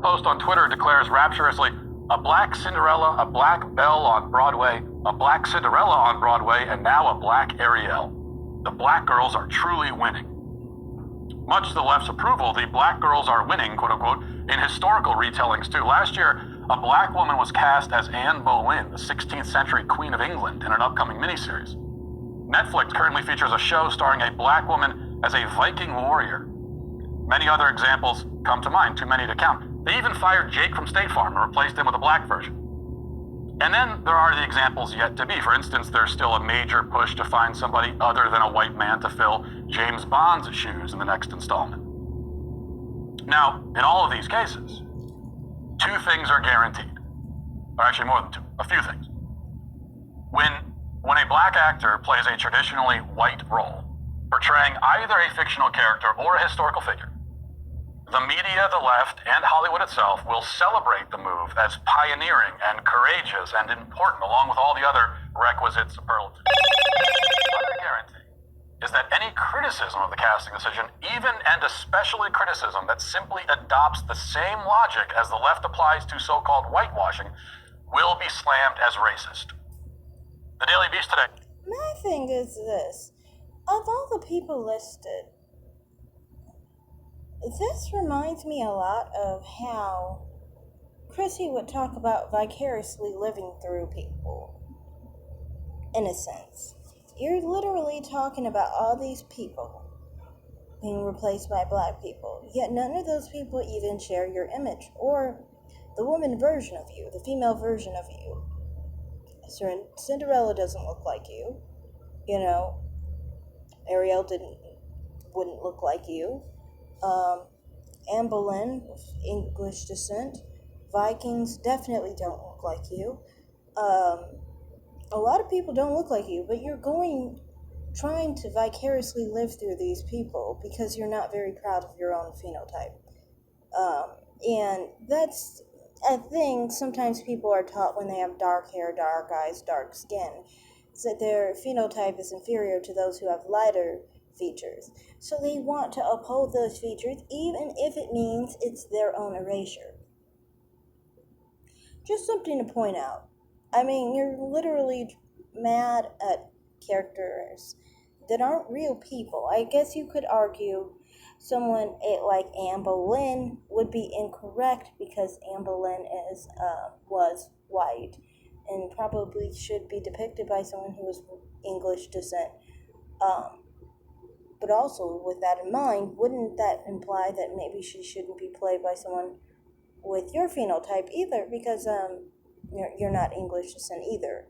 post on Twitter declares rapturously, a black Cinderella, a black Belle on Broadway, a black Cinderella on Broadway, and now a black Ariel. The black girls are truly winning. Much to the left's approval, the black girls are winning, quote unquote, in historical retellings too. Last year, a black woman was cast as Anne Boleyn, the 16th century Queen of England, in an upcoming miniseries. Netflix currently features a show starring a black woman as a Viking warrior. Many other examples come to mind, too many to count. They even fired Jake from State Farm and replaced him with a black version. And then there are the examples yet to be. For instance, there's still a major push to find somebody other than a white man to fill James Bond's shoes in the next installment. Now, in all of these cases, two things are guaranteed. Or actually more than two, a few things. When a black actor plays a traditionally white role, portraying either a fictional character or a historical figure, the media, the left, and Hollywood itself will celebrate the move as pioneering and courageous and important, along with all the other requisite superlatives. Another guarantee is that any criticism of the casting decision, even and especially criticism that simply adopts the same logic as the left applies to so-called whitewashing, will be slammed as racist. The Daily Beast today. My thing is this. Of all the people listed, this reminds me a lot of how Chrissy would talk about vicariously living through people, in a sense. You're literally talking about all these people being replaced by black people, yet none of those people even share your image, or the woman version of you, the female version of you. Cinderella doesn't look like you, Ariel wouldn't look like you. Anne Boleyn, English descent. Vikings definitely don't look like you. A lot of people don't look like you, but you're trying to vicariously live through these people because you're not very proud of your own phenotype. And that's a thing sometimes people are taught when they have dark hair, dark eyes, dark skin. It's that their phenotype is inferior to those who have lighter features. So they want to uphold those features even if it means it's their own erasure. Just something to point out. I mean, you're literally mad at characters that aren't real people. I guess you could argue someone like Anne Boleyn would be incorrect because Anne Boleyn was white and probably should be depicted by someone who was English descent. But also, with that in mind, wouldn't that imply that maybe she shouldn't be played by someone with your phenotype either? Because you're not English descent either.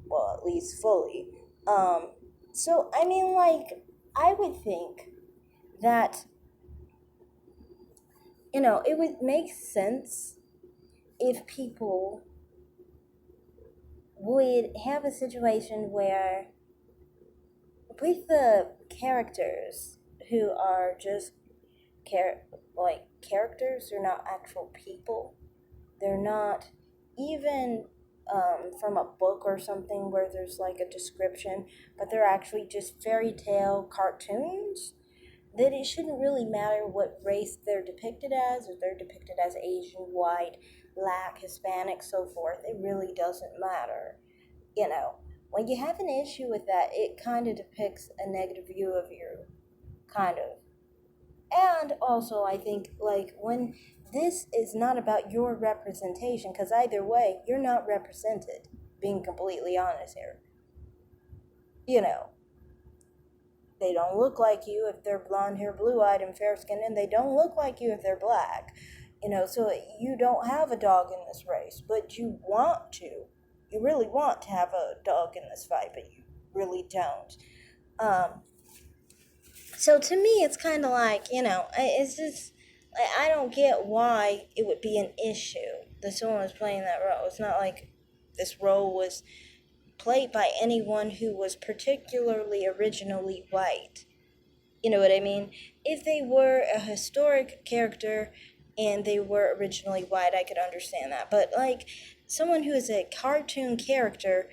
Well, at least fully. So, I mean, I would think that, it would make sense if people would have a situation where with the characters who are just characters, they're not actual people. They're not even from a book or something where there's like a description, but they're actually just fairy tale cartoons. That it shouldn't really matter what race they're depicted as, if they're depicted as Asian, white, black, Hispanic, so forth. It really doesn't matter. When you have an issue with that, it kind of depicts a negative view of you, kind of. And also, I think, when this is not about your representation, because either way, you're not represented, being completely honest here. They don't look like you if they're blonde hair, blue-eyed, and fair-skinned, and they don't look like you if they're black. So you don't have a dog in this race, but you want to. You really want to have a dog in this fight, but you really don't. So to me, it's kind of like, it's just, I don't get why it would be an issue that someone was playing that role. It's not like this role was played by anyone who was particularly originally white. You know what I mean? If they were a historic character and they were originally white, I could understand that. But someone who is a cartoon character,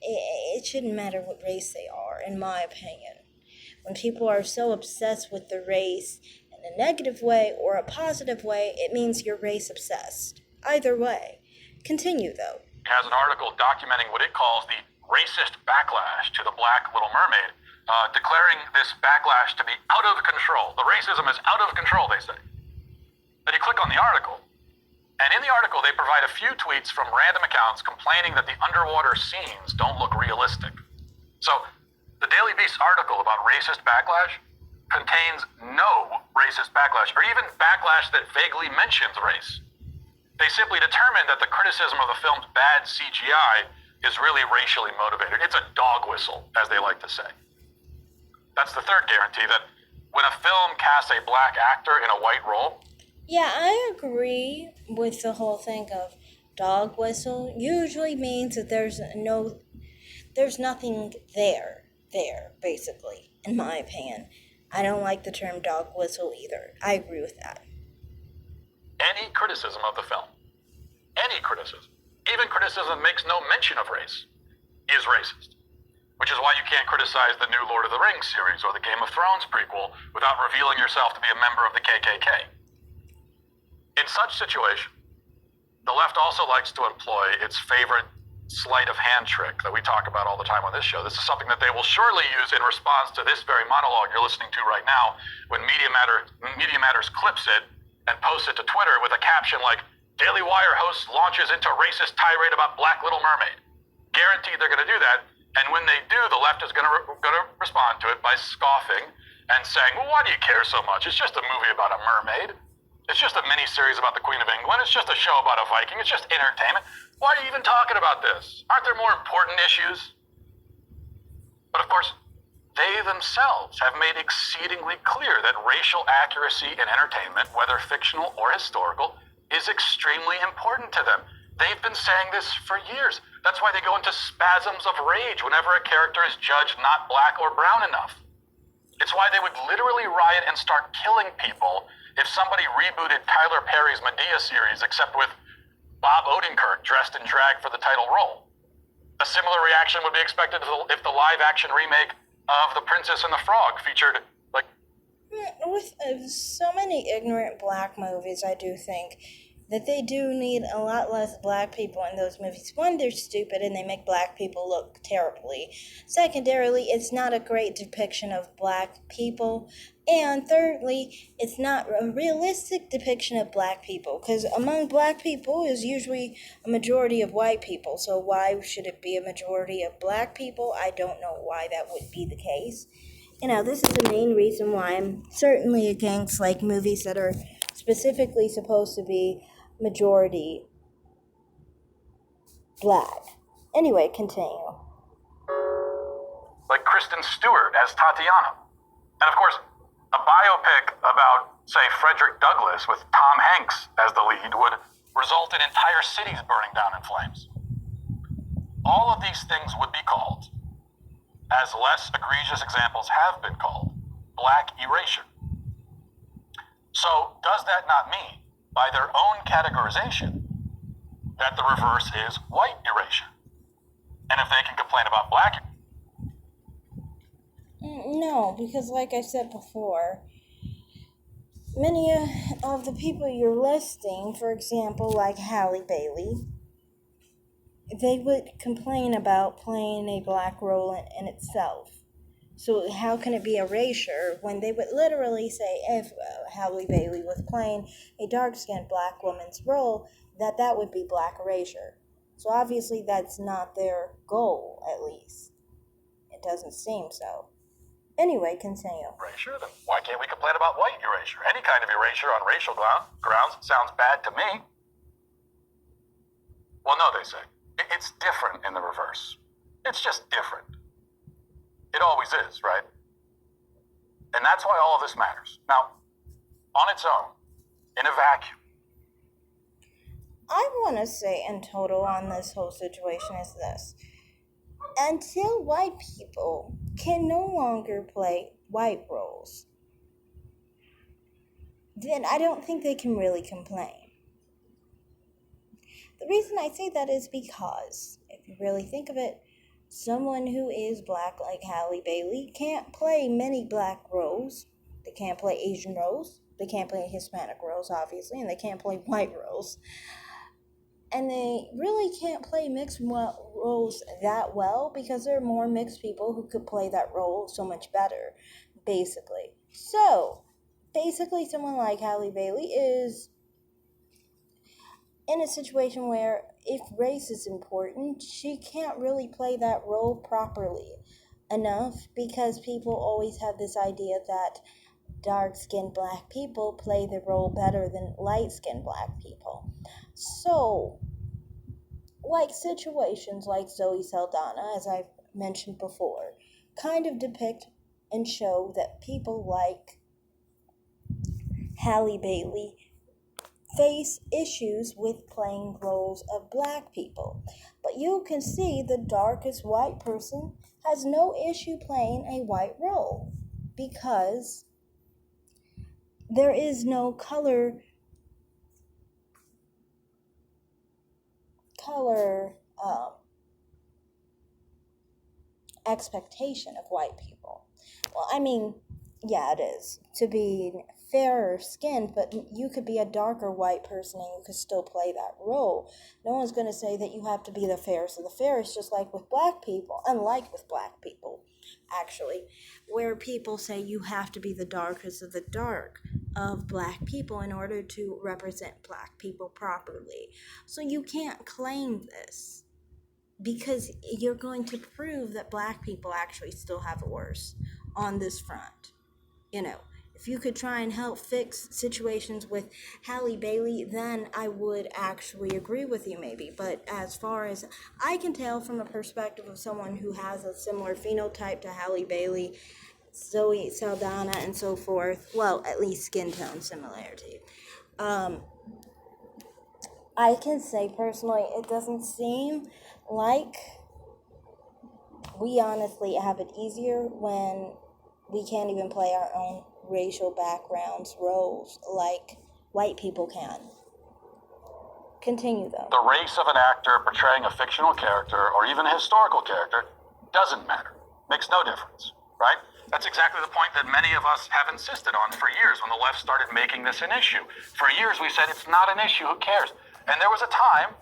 it shouldn't matter what race they are, in my opinion. When people are so obsessed with the race and in a negative way or a positive way, it means you're race obsessed. Either way. Continue, though. Has an article documenting what it calls the racist backlash to the Black Little Mermaid, declaring this backlash to be out of control. The racism is out of control, they say. Then you click on the article, and in the article they provide a few tweets from random accounts complaining that the underwater scenes don't look realistic. So, the Daily Beast article about racist backlash contains no racist backlash, or even backlash that vaguely mentions race. They simply determined that the criticism of the film's bad CGI is really racially motivated. It's a dog whistle, as they like to say. That's the third guarantee, that when a film casts a black actor in a white role... Yeah, I agree with the whole thing of dog whistle. Usually means that there's nothing there, basically, in my opinion. I don't like the term dog whistle either. I agree with that. Any criticism of the film, any criticism, even criticism makes no mention of race, is racist. Which is why you can't criticize the new Lord of the Rings series or the Game of Thrones prequel without revealing yourself to be a member of the KKK. In such situation, the left also likes to employ its favorite sleight of hand trick that we talk about all the time on this show. This is something that they will surely use in response to this very monologue you're listening to right now, when Media Matters clips it and posts it to Twitter with a caption like, Daily Wire host launches into racist tirade about Black Little Mermaid. Guaranteed they're going to do that, and when they do, the left is going to respond to it by scoffing and saying, well, why do you care so much? It's just a movie about a mermaid. It's just a mini-series about the Queen of England. It's just a show about a Viking. It's just entertainment. Why are you even talking about this? Aren't there more important issues? But of course, they themselves have made exceedingly clear that racial accuracy in entertainment, whether fictional or historical, is extremely important to them. They've been saying this for years. That's why they go into spasms of rage whenever a character is judged not black or brown enough. It's why they would literally riot and start killing people if somebody rebooted Tyler Perry's Medea series, except with Bob Odenkirk dressed in drag for the title role. A similar reaction would be expected if the live-action remake of The Princess and the Frog featured, like... With so many ignorant black movies, I do think that they do need a lot less black people in those movies. One, they're stupid and they make black people look terribly. Secondarily, it's not a great depiction of black people. And thirdly, it's not a realistic depiction of black people, because among black people is usually a majority of white people. So why should it be a majority of black people? I don't know why that would be the case. This is the main reason why I'm certainly against movies that are specifically supposed to be majority black. Anyway, continue. Like Kristen Stewart as Tatiana. And of course, a biopic about, say, Frederick Douglass with Tom Hanks as the lead would result in entire cities burning down in flames. All of these things would be called, as less egregious examples have been called, black erasure. So does that not mean, by their own categorization, that the reverse is white erasure? And if they can complain about black... No, because like I said before, many of the people you're listing, for example, like Halle Bailey, they would complain about playing a black role in itself. So how can it be erasure when they would literally say if Halle Bailey was playing a dark-skinned black woman's role, that would be black erasure. So obviously that's not their goal, at least. It doesn't seem so. Anyway, continue. Erasure? Then why can't we complain about white erasure? Any kind of erasure on racial grounds sounds bad to me. Well, no, they say. It's different in the reverse. It's just different. It always is, right? And that's why all of this matters. Now, on its own, in a vacuum. I want to say in total on this whole situation is this. Until white people can no longer play white roles, then I don't think they can really complain. The reason I say that is because, if you really think of it, someone who is black like Halle Bailey can't play many black roles. They can't play Asian roles. They can't play Hispanic roles, obviously, and they can't play white roles. And they really can't play mixed roles that well because there are more mixed people who could play that role so much better, basically. So, basically, someone like Halle Bailey is in a situation where if race is important, she can't really play that role properly enough because people always have this idea that dark-skinned black people play the role better than light-skinned black people. So, like situations like Zoe Saldana, as I've mentioned before, kind of depict and show that people like Halle Bailey face issues with playing roles of black people. But you can see the darkest white person has no issue playing a white role because there is no color expectation of white people. Well, I mean, yeah, it is to be fairer skinned, but you could be a darker white person and you could still play that role. No one's going to say that you have to be the fairest of the fairest, just like with black people, unlike with black people, actually, where people say you have to be the darkest of the dark of black people in order to represent black people properly. So you can't claim this because you're going to prove that black people actually still have it worse on this front. You know, if you could try and help fix situations with Halle Bailey, then I would actually agree with you maybe. But as far as I can tell from the perspective of someone who has a similar phenotype to Halle Bailey, Zoe Saldana, and so forth, well, at least skin tone similarity, I can say personally it doesn't seem like we honestly have it easier when we can't even play our own racial backgrounds roles like white people can. Continue though. The race of an actor portraying a fictional character or even a historical character doesn't matter. Makes no difference, right? That's exactly the point that many of us have insisted on for years when the left started making this an issue. For years we said it's not an issue, who cares? And there was a time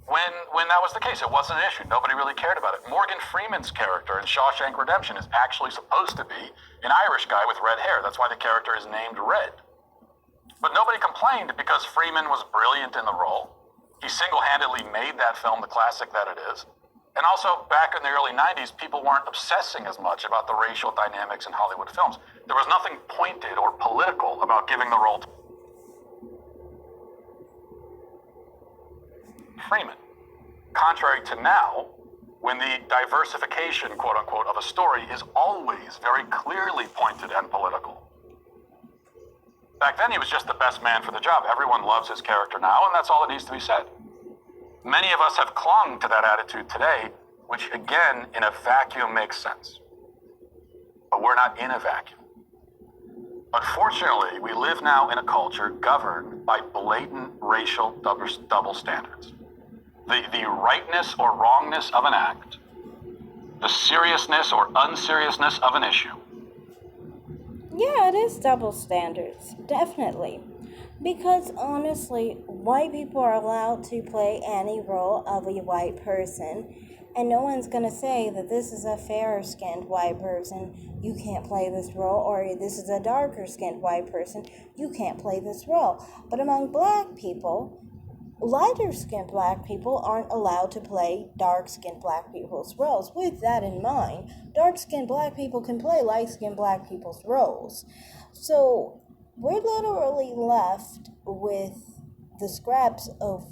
when that was the case. It wasn't an issue. Nobody really cared about it. Morgan Freeman's character in Shawshank Redemption is actually supposed to be an Irish guy with red hair. That's why the character is named Red. But nobody complained because Freeman was brilliant in the role. He single-handedly made that film the classic that it is. And also, back in the early 90s, people weren't obsessing as much about the racial dynamics in Hollywood films. There was nothing pointed or political about giving the role to Freeman. Contrary to now, when the diversification, quote-unquote, of a story is always very clearly pointed and political. Back then, he was just the best man for the job. Everyone loves his character now, and that's all that needs to be said. Many of us have clung to that attitude today, which, again, in a vacuum makes sense. But we're not in a vacuum. Unfortunately, we live now in a culture governed by blatant racial double standards. The rightness or wrongness of an act, the seriousness or unseriousness of an issue. Yeah, it is double standards, definitely. Because honestly, white people are allowed to play any role of a white person, and no one's going to say that this is a fairer-skinned white person, you can't play this role, or this is a darker-skinned white person, you can't play this role. But among black people, lighter-skinned black people aren't allowed to play dark-skinned black people's roles. With that in mind, dark-skinned black people can play light-skinned black people's roles. So we're literally left with the scraps of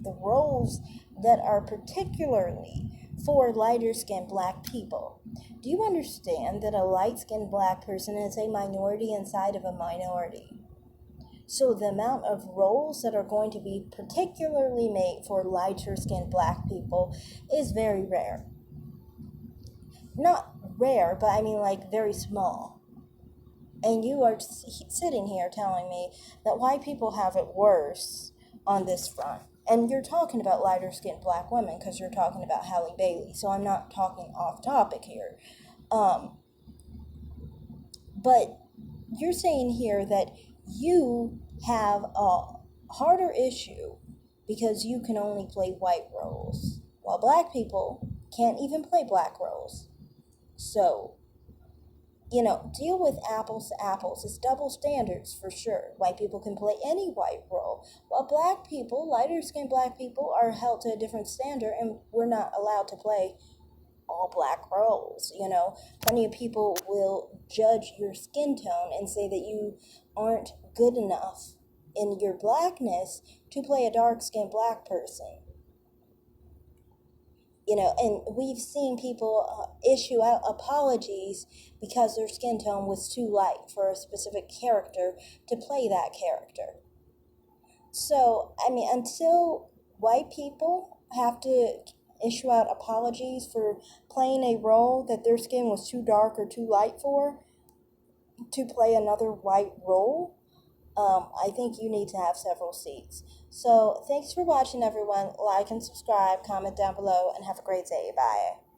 the roles that are particularly for lighter-skinned black people. Do you understand that a light-skinned black person is a minority inside of a minority? So the amount of roles that are going to be particularly made for lighter-skinned black people is very rare. Not rare, but I mean like very small. And you are sitting here telling me that white people have it worse on this front. And you're talking about lighter-skinned black women because you're talking about Halle Bailey. So I'm not talking off topic here. But you're saying here that you have a harder issue because you can only play white roles, while black people can't even play black roles. So, deal with apples to apples. It's double standards for sure. White people can play any white role, while black people, lighter skinned black people, are held to a different standard and we're not allowed to play all black roles. Plenty of people will judge your skin tone and say that you aren't good enough in your blackness to play a dark skinned black person. And we've seen people issue out apologies because their skin tone was too light for a specific character to play that character. So, until white people have to issue out apologies for playing a role that their skin was too dark or too light for to play another white role, I think you need to have several seats. So thanks for watching, everyone. Like and subscribe, comment down below, and have a great day. Bye.